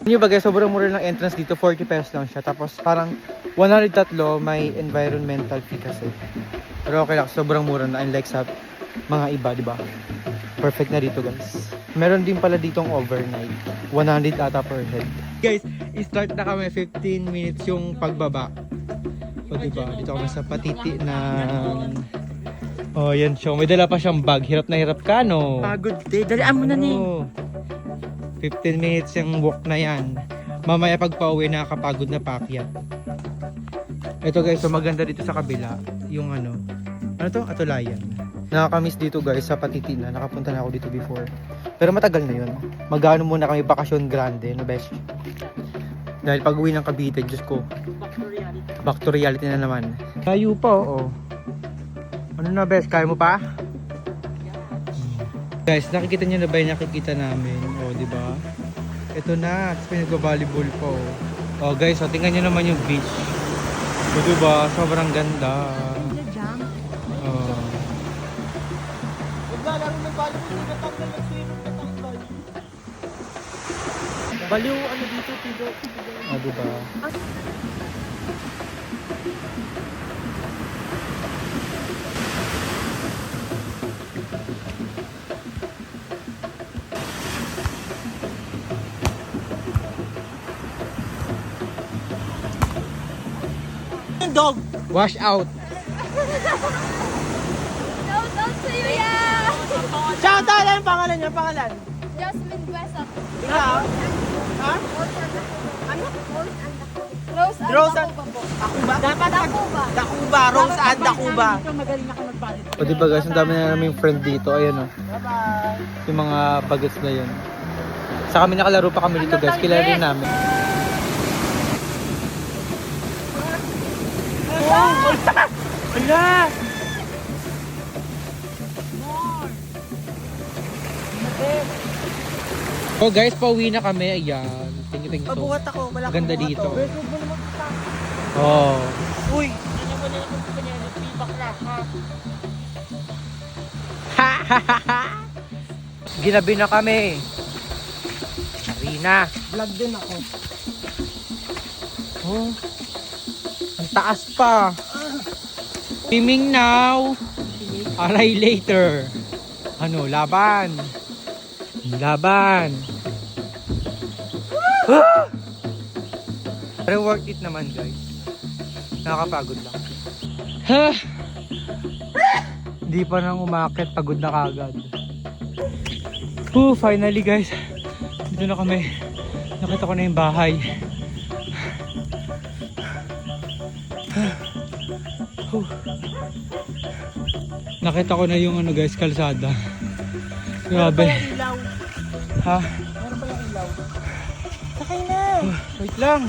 Yung bagay, sobrang mura ng entrance dito, 40 pesos lang siya. Tapos parang 103 may environmental fee kasi. Pero okay lang, sobrang mura na unlike sa mga iba, di ba? Perfect na dito guys. Meron din pala ditong overnight. 100 ata per head. Guys, i-start na kami 15 minutes yung pagbaba. O diba, dito kami sa patiti ng... Oh, yan siya. May dala pa siyang bag. Hirap na hirap ka, no? Pagod eh. Dalian mo na ni. 15 minutes yung walk na yan. Mamaya pag pauwi nakakapagod na paakyat. Ito guys, so maganda dito sa kabila. Yung ano to? Atulayan. Nakakamiss dito guys sa Patiti na. Nakapunta na ako dito before. Pero matagal na yun. Mag-ano muna kami bakasyon grande, no best? Dahil pag uwi ng Cavite, Diyos ko. Back to reality na naman. Layo pa, oo. Ano na best? Kaya mo pa? Guys, nakikita niyo na ba yung nakikita namin? O, di ba? Ito na. Tapos may nagba-volleyball po. O, guys, o, tingnan niyo naman yung beach. O, di ba? Sobrang ganda. O. Baliw ano dito, Tido. O, di ba? Dog! Wash out. Shout out to you, yeah! Shout out! Ano yung pangalan niya? Pangalan? Jasmine Guesa. Ikaw? Ha? Ano? Rose and Dakuba po. Dakuba? Dapat Dakuba. Dakuba. Rose and Dakuba. O, di ba guys? Ang dami na naming friend dito. Ayan o. Bye-bye. Yung mga bagets na yun. Sa kami nakalaro pa kami dito guys. Kilala rin namin. Ala! Oh guys, pauwi na kami. Ayan. Thank you so. Pabuhat ako. Wala Ganda akong dito. buhat, Oh. Uy! Ano mo na yung kanya? Nagpibakla ka. Ginabi na kami. Arena. Vlog din ako. Oh. Ang taas pa. Swimming now. Aray later. Ano, laban. Laban. Ah! Pero worth it naman guys. Nakakapagod lang. Ha! Hindi pa nang umakit, pagod na kagad. Finally guys. Dito na kami. Nakita ko na yung bahay. Nakita ko na yung ano guys, kalsada. Grabe. Ilaw. Ha? Meron pa yung ilaw. Sakay na. Wait lang.